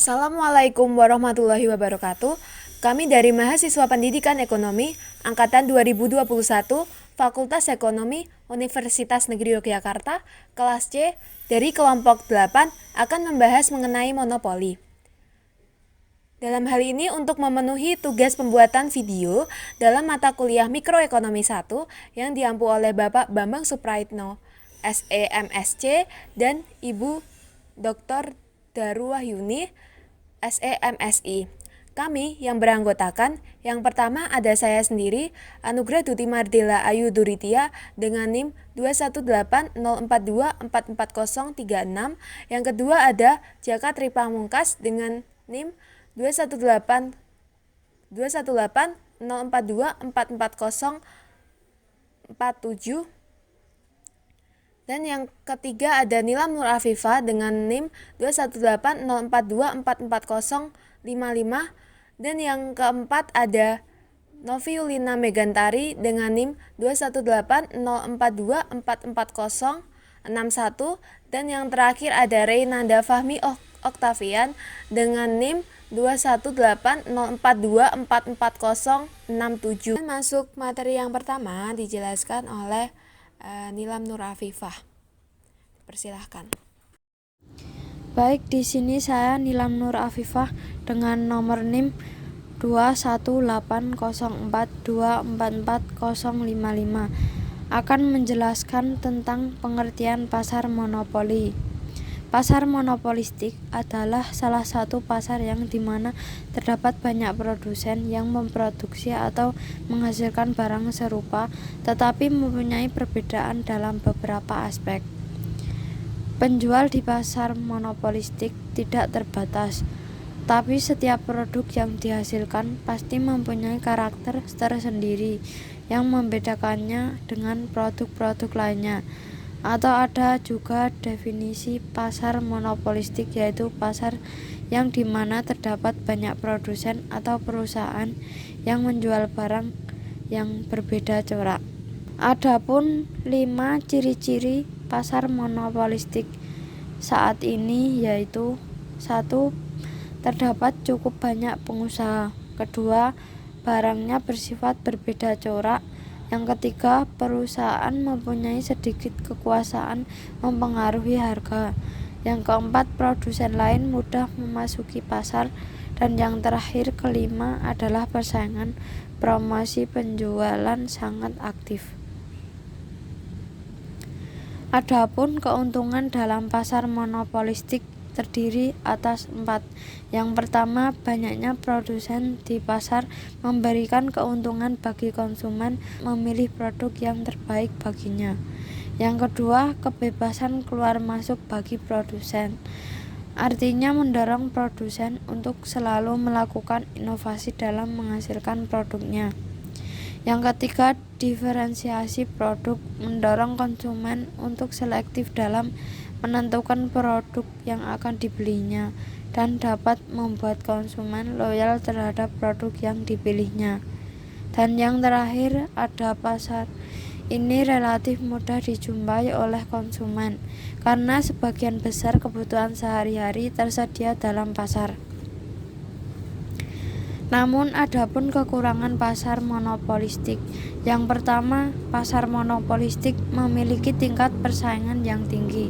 Assalamualaikum warahmatullahi wabarakatuh. Kami dari Mahasiswa Pendidikan Ekonomi Angkatan 2021 Fakultas Ekonomi Universitas Negeri Yogyakarta kelas C dari kelompok 8 akan membahas mengenai monopoli. Dalam hal ini untuk memenuhi tugas pembuatan video dalam mata kuliah Mikroekonomi 1 yang diampu oleh Bapak Bambang Supraitno, SEMSC, dan Ibu Dr. Darwahyuni, SEMSI. Kami yang beranggotakan, yang pertama ada saya sendiri, Anugrah Duti Mardela Ayu Duritia dengan NIM 21804244036. Yang kedua ada Jaka Tri Pamungkas dengan NIM 21804244047. Dan yang ketiga ada Nilam Nur Afifah dengan NIM 21804244055. Dan yang keempat ada Noviulina Megantari dengan NIM 21804244061. Dan yang terakhir ada Reynanda Fahmi Oktavian dengan NIM 21804244067. Masuk materi yang pertama dijelaskan oleh Nilam Nur Afifah. Persilahkan. Baik, di sini saya Nilam Nur Afifah dengan nomor NIM 21804244055 akan menjelaskan tentang pengertian pasar monopoli. Pasar monopolistik adalah salah satu pasar yang dimana terdapat banyak produsen yang memproduksi atau menghasilkan barang serupa tetapi mempunyai perbedaan dalam beberapa aspek. Penjual di pasar monopolistik tidak terbatas, tapi setiap produk yang dihasilkan pasti mempunyai karakter tersendiri yang membedakannya dengan produk-produk lainnya. Atau ada juga definisi pasar monopolistik, yaitu pasar yang dimana terdapat banyak produsen atau perusahaan yang menjual barang yang berbeda corak. Adapun 5 ciri-ciri pasar monopolistik saat ini yaitu: 1. Terdapat cukup banyak pengusaha. 2. Barangnya bersifat berbeda corak. Yang ketiga, perusahaan mempunyai sedikit kekuasaan mempengaruhi harga. Yang keempat, produsen lain mudah memasuki pasar. Dan yang terakhir, kelima adalah persaingan promosi penjualan sangat aktif. Adapun keuntungan dalam pasar monopolistik terdiri atas 4. Yang pertama, banyaknya produsen di pasar memberikan keuntungan bagi konsumen memilih produk yang terbaik baginya. Yang kedua, kebebasan keluar masuk bagi produsen. Artinya mendorong produsen untuk selalu melakukan inovasi dalam menghasilkan produknya. Yang ketiga, diferensiasi produk, mendorong konsumen untuk selektif dalam menentukan produk yang akan dibelinya dan dapat membuat konsumen loyal terhadap produk yang dipilihnya. Dan yang terakhir, ada pasar. Ini relatif mudah dijumpai oleh konsumen karena sebagian besar kebutuhan sehari-hari tersedia dalam pasar. Namun adapun kekurangan pasar monopolistik. Yang pertama, pasar monopolistik memiliki tingkat persaingan yang tinggi,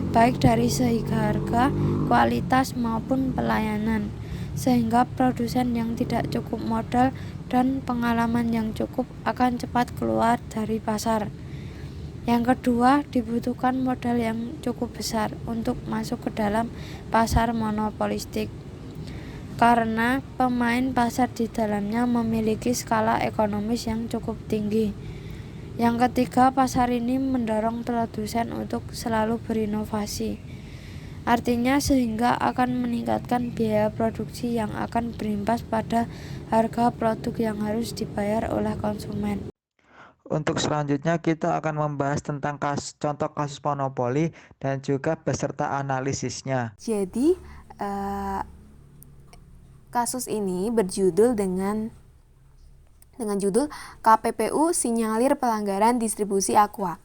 baik dari segi harga, kualitas maupun pelayanan, sehingga produsen yang tidak cukup modal dan pengalaman yang cukup akan cepat keluar dari pasar. Yang kedua, dibutuhkan modal yang cukup besar untuk masuk ke dalam pasar monopolistik, karena pemain pasar di dalamnya memiliki skala ekonomis yang cukup tinggi. Yang ketiga, pasar ini mendorong produsen untuk selalu berinovasi. Artinya sehingga akan meningkatkan biaya produksi yang akan berimbas pada harga produk yang harus dibayar oleh konsumen. Untuk selanjutnya kita akan membahas tentang contoh kasus monopoli dan juga beserta analisisnya. Jadi kasus ini berjudul dengan judul KPPU Sinyalir Pelanggaran Distribusi Aqua.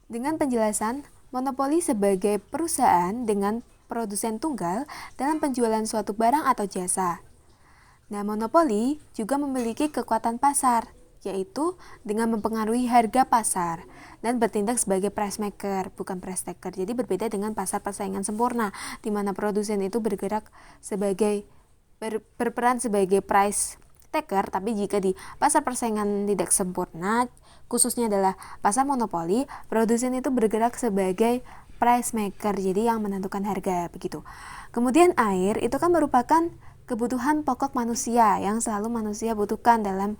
Dengan penjelasan, monopoli sebagai perusahaan dengan produsen tunggal dalam penjualan suatu barang atau jasa. Nah, monopoli juga memiliki kekuatan pasar, yaitu dengan mempengaruhi harga pasar dan bertindak sebagai price maker, bukan price taker. Jadi berbeda dengan pasar persaingan sempurna, di mana produsen itu bergerak sebagai berperan sebagai price taker, tapi jika di pasar persaingan tidak sempurna, khususnya adalah pasar monopoli, produsen itu bergerak sebagai price maker, jadi yang menentukan harga begitu. Kemudian air itu kan merupakan kebutuhan pokok manusia yang selalu manusia butuhkan dalam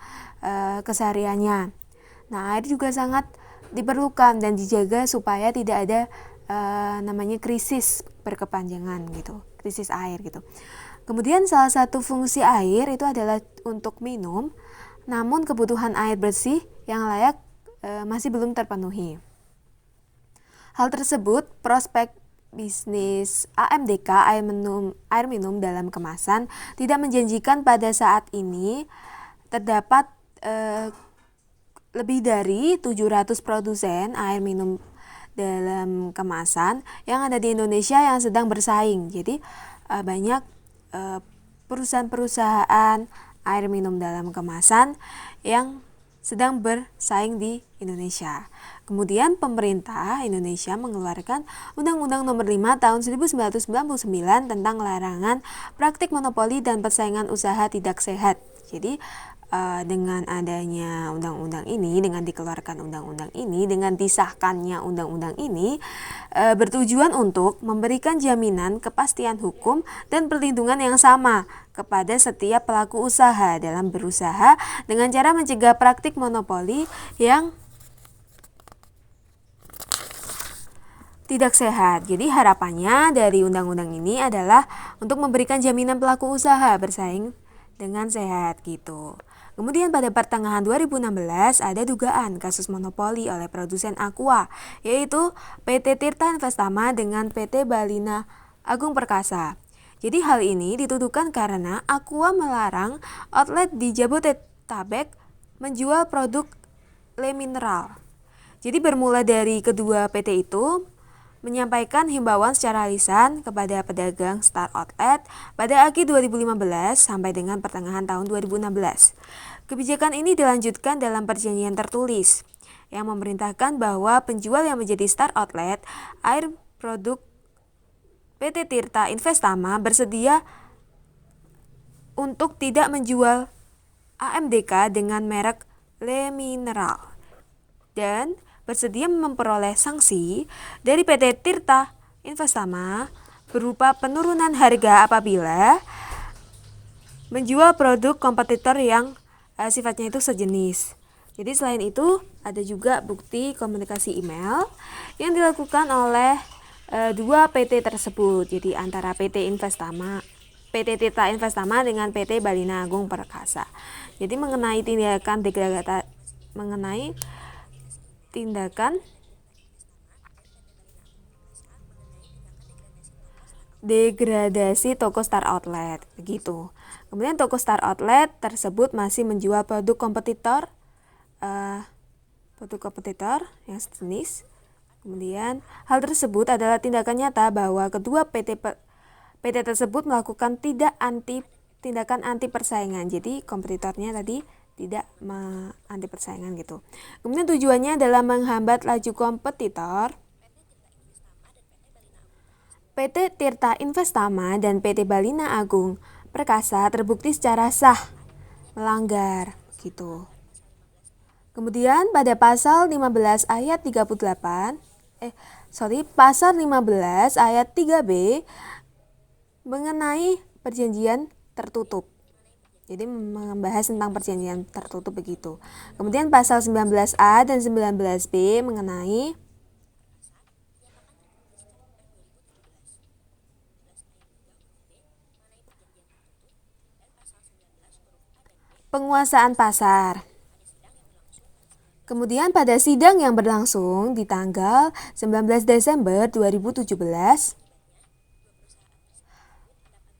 kesehariannya. Nah, air juga sangat diperlukan dan dijaga supaya tidak ada namanya krisis berkepanjangan gitu, krisis air gitu. Kemudian salah satu fungsi air itu adalah untuk minum, namun kebutuhan air bersih yang layak masih belum terpenuhi. Hal tersebut, prospek bisnis AMDK air minum dalam kemasan tidak menjanjikan. Pada saat ini terdapat lebih dari 700 produsen air minum dalam kemasan yang ada di Indonesia yang sedang bersaing. Jadi banyak perusahaan-perusahaan air minum dalam kemasan yang sedang bersaing di Indonesia. Kemudian pemerintah Indonesia mengeluarkan Undang-Undang Nomor 5 Tahun 1999 tentang larangan praktik monopoli dan persaingan usaha tidak sehat. Jadi dengan adanya undang-undang ini, dengan dikeluarkan undang-undang ini, dengan disahkannya undang-undang ini bertujuan untuk memberikan jaminan kepastian hukum dan perlindungan yang sama kepada setiap pelaku usaha dalam berusaha dengan cara mencegah praktik monopoli yang tidak sehat. Jadi harapannya dari undang-undang ini adalah untuk memberikan jaminan pelaku usaha bersaing dengan sehat gitu. Kemudian pada pertengahan 2016 ada dugaan kasus monopoli oleh produsen Aqua, yaitu PT Tirta Investama dengan PT Balina Agung Perkasa. Jadi hal ini dituduhkan karena Aqua melarang outlet di Jabodetabek menjual produk Le Mineral. Jadi bermula dari kedua PT itu menyampaikan himbauan secara lisan kepada pedagang Star Outlet pada akhir 2015 sampai dengan pertengahan tahun 2016. Kebijakan ini dilanjutkan dalam perjanjian tertulis yang memerintahkan bahwa penjual yang menjadi Star Outlet air produk PT Tirta Investama bersedia untuk tidak menjual AMDK dengan merek Le Mineral dan bersedia memperoleh sanksi dari PT Tirta Investama berupa penurunan harga apabila menjual produk kompetitor yang sifatnya itu sejenis. Jadi selain itu ada juga bukti komunikasi email yang dilakukan oleh dua PT tersebut. Jadi antara PT Tirta Investama dengan PT Balina Agung Perkasa. Jadi mengenai tindakan degradasi toko Star Outlet begitu. Kemudian toko Star Outlet tersebut masih menjual produk kompetitor yang sejenis. Kemudian hal tersebut adalah tindakan nyata bahwa kedua PT tersebut melakukan tindakan anti persaingan. Jadi kompetitornya tadi tidak anti persaingan gitu. Kemudian tujuannya adalah menghambat laju kompetitor. PT Tirta Investama dan PT Balina Agung Perkasa terbukti secara sah melanggar gitu. Kemudian pada pasal 15 ayat 3B mengenai perjanjian tertutup. Jadi membahas tentang perjanjian tertutup begitu. Kemudian pasal 19A dan 19B mengenai penguasaan pasar. Kemudian pada sidang yang berlangsung di tanggal 19 Desember 2017,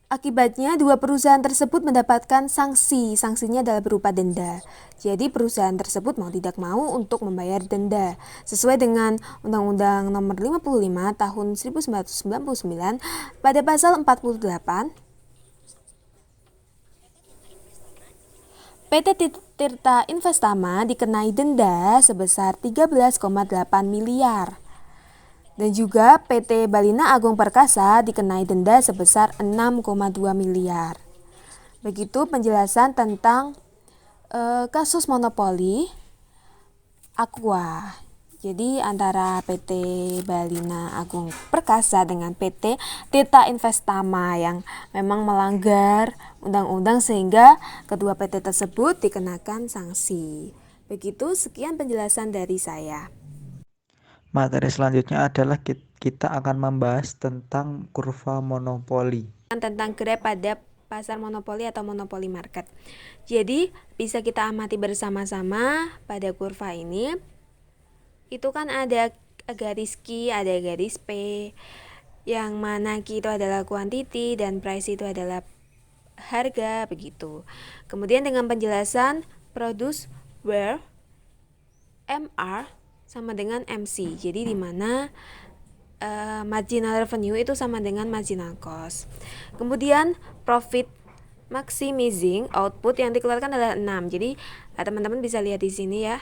Akibatnya, dua perusahaan tersebut mendapatkan sanksi. Sanksinya adalah berupa denda. Jadi, perusahaan tersebut mau tidak mau untuk membayar denda. Sesuai dengan Undang-Undang Nomor 55 Tahun 1999 pada pasal 48, PT Tirta Investama dikenai denda sebesar 13,8 miliar. Dan juga PT Balina Agung Perkasa dikenai denda sebesar 6,2 miliar. Begitu penjelasan tentang kasus monopoli Aqua. Jadi antara PT Balina Agung Perkasa dengan PT Tirta Investama yang memang melanggar undang-undang sehingga kedua PT tersebut dikenakan sanksi. Begitu, sekian penjelasan dari saya. Materi selanjutnya adalah kita akan membahas tentang kurva monopoli. Tentang Grab pada pasar monopoli atau monopoli market. Jadi bisa kita amati bersama-sama pada kurva ini. Itu kan ada garis Q, ada garis P. Yang mana Q itu adalah quantity dan price itu adalah harga, begitu. Kemudian dengan penjelasan produce where MR sama dengan MC. Jadi di mana marginal revenue itu sama dengan marginal cost. Kemudian profit maximizing output yang dikeluarkan adalah 6. Jadi teman-teman bisa lihat di sini ya.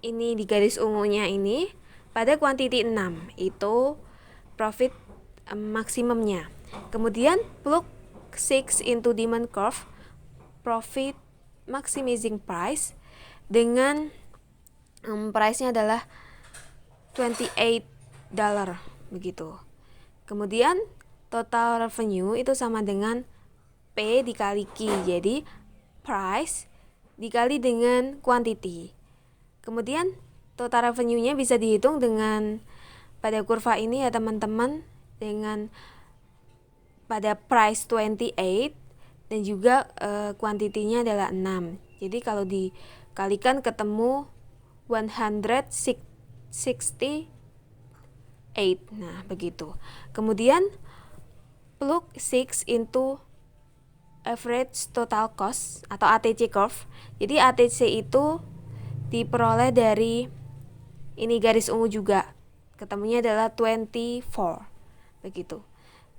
Ini di garis ungunya ini pada quantity 6 itu profit maksimumnya. Kemudian plug 6 into demand curve profit maximizing price dengan price-nya adalah $28 begitu. Kemudian total revenue itu sama dengan P dikali Q. Jadi price dikali dengan quantity. Kemudian total revenue-nya bisa dihitung dengan pada kurva ini ya teman-teman, dengan pada price 28 dan juga quantity-nya adalah 6. Jadi kalau dikalikan ketemu 168. Nah, begitu. Kemudian plug 6 into average total cost atau ATC curve. Jadi ATC itu diperoleh dari ini garis ungu juga. Ketemunya adalah 24. Begitu.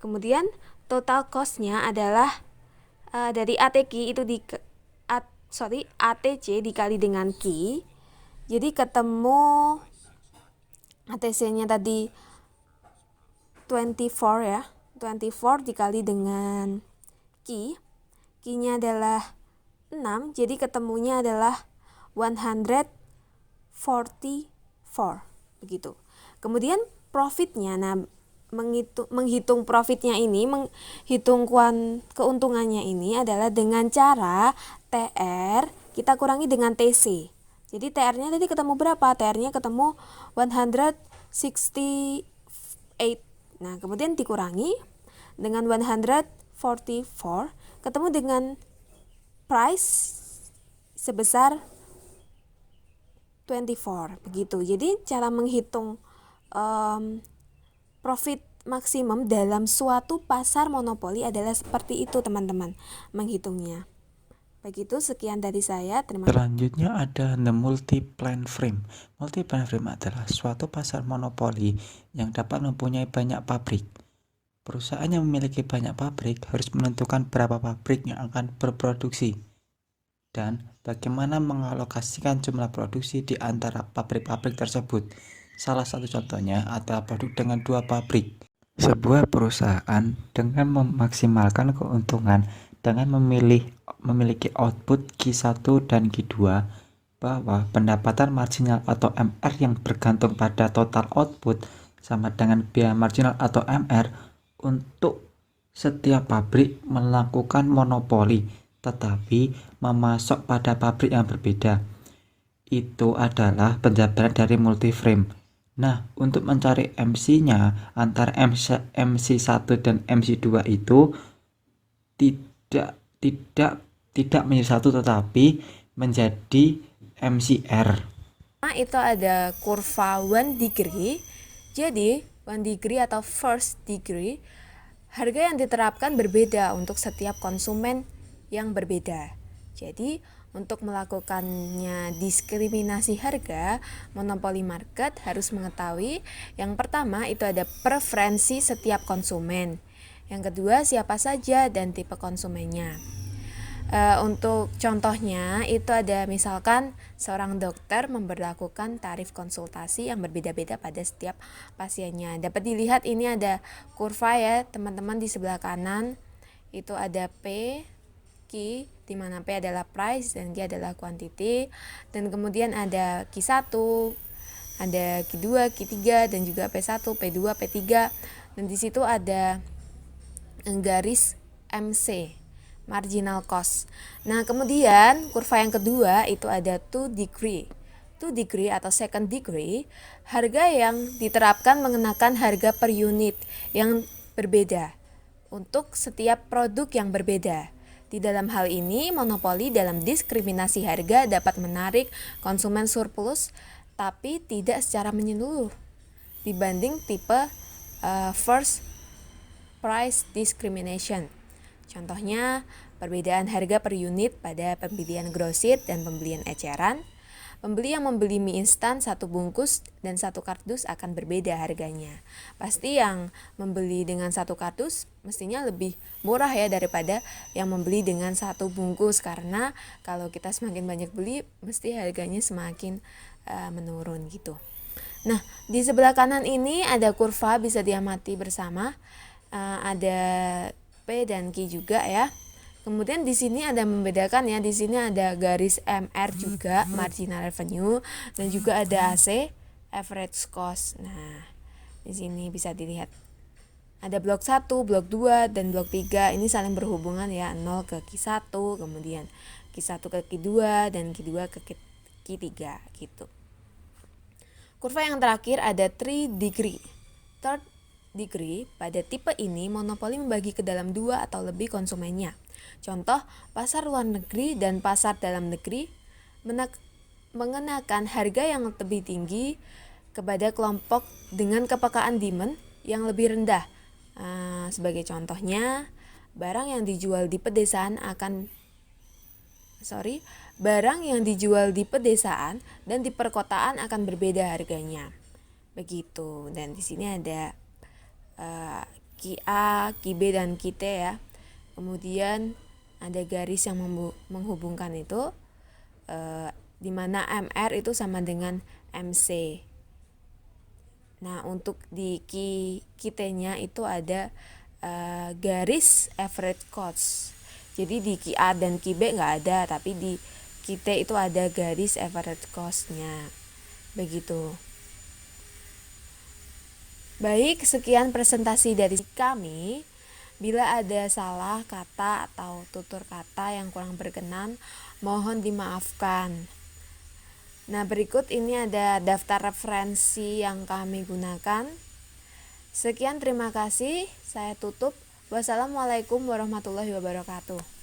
Kemudian total cost-nya adalah dari ATC itu ATC dikali dengan Q. Jadi ketemu ATC-nya tadi 24 ya. 24 dikali dengan Q. Q-nya adalah 6, jadi ketemunya adalah 144. Begitu. Kemudian profitnya, menghitung profitnya ini, menghitung keuntungannya ini adalah dengan cara TR kita kurangi dengan TC. Jadi TR-nya tadi ketemu berapa? TR-nya ketemu 168. Nah, kemudian dikurangi dengan 144, ketemu dengan price sebesar 24. Begitu. Jadi cara menghitung profit maksimum dalam suatu pasar monopoli adalah seperti itu teman-teman menghitungnya. Begitu, sekian dari saya. Terima kasih. Selanjutnya ada the multi-plan frame. Multi-plan frame adalah suatu pasar monopoli yang dapat mempunyai banyak pabrik. Perusahaan yang memiliki banyak pabrik harus menentukan berapa pabrik yang akan berproduksi dan bagaimana mengalokasikan jumlah produksi di antara pabrik-pabrik tersebut. Salah satu contohnya adalah produk dengan 2 pabrik. Sebuah perusahaan dengan memaksimalkan keuntungan dengan memiliki output Q1 dan Q2 bahwa pendapatan marginal atau MR yang bergantung pada total output sama dengan biaya marginal atau MR untuk setiap pabrik melakukan monopoli tetapi memasok pada pabrik yang berbeda. Itu adalah penjabaran dari multiframe. Nah, untuk mencari MC-nya antara MC1 dan MC2 itu tidak menjadi satu tetapi menjadi MCR. Itu ada kurva 1 degree. Jadi 1 degree atau first degree harga yang diterapkan berbeda untuk setiap konsumen yang berbeda. Jadi, untuk melakukannya diskriminasi harga, monopoli market harus mengetahui yang pertama itu ada preferensi setiap konsumen. Yang kedua, siapa saja dan tipe konsumennya. Untuk contohnya itu ada misalkan seorang dokter memberlakukan tarif konsultasi yang berbeda-beda pada setiap pasiennya. Dapat dilihat ini ada kurva ya teman-teman di sebelah kanan itu ada P, Q, di mana P adalah price dan Q adalah quantity, dan kemudian ada Q1, ada Q2, Q3 dan juga P1, P2, P3, dan di situ ada garis MC, marginal cost. Nah, kemudian kurva yang kedua itu ada 2 degree. 2 degree atau second degree, harga yang diterapkan mengenakan harga per unit yang berbeda untuk setiap produk yang berbeda. Di dalam hal ini, monopoli dalam diskriminasi harga dapat menarik konsumen surplus tapi tidak secara menyeluruh dibanding tipe first price discrimination. Contohnya, perbedaan harga per unit pada pembelian grosir dan pembelian eceran. Pembeli yang membeli mie instan 1 bungkus dan 1 kardus akan berbeda harganya. Pasti yang membeli dengan 1 kardus mestinya lebih murah ya daripada yang membeli dengan 1 bungkus, karena kalau kita semakin banyak beli mesti harganya semakin menurun gitu. Nah, di sebelah kanan ini ada kurva bisa diamati bersama. Ada P dan Q juga ya. Kemudian di sini ada membedakan ya, di sini ada garis MR juga, marginal revenue, dan juga ada AC, average cost. Nah, di sini bisa dilihat ada blok 1, blok 2, dan blok 3. Ini saling berhubungan ya, 0 ke Q1, kemudian Q1 ke Q2, dan Q2 ke Q3 gitu. Kurva yang terakhir ada 3 degree. Third degree, pada tipe ini monopoli membagi ke dalam 2 atau lebih konsumennya. Contoh, pasar luar negeri dan pasar dalam negeri mengenakan harga yang lebih tinggi kepada kelompok dengan kepekaan demand yang lebih rendah. Sebagai contohnya, barang yang dijual di pedesaan dan di perkotaan akan berbeda harganya. Begitu. Dan di sini ada QA, QB dan QT ya. Kemudian ada garis yang menghubungkan itu di mana MR itu sama dengan MC. Nah, untuk di QT-nya itu ada garis average cost. Jadi di QA dan QB nggak ada, tapi di QT itu ada garis average cost-nya. Begitu. Baik, sekian presentasi dari kami. Bila ada salah kata atau tutur kata yang kurang berkenan, mohon dimaafkan. Nah, berikut ini ada daftar referensi yang kami gunakan. Sekian, terima kasih. Saya tutup. Wassalamualaikum warahmatullahi wabarakatuh.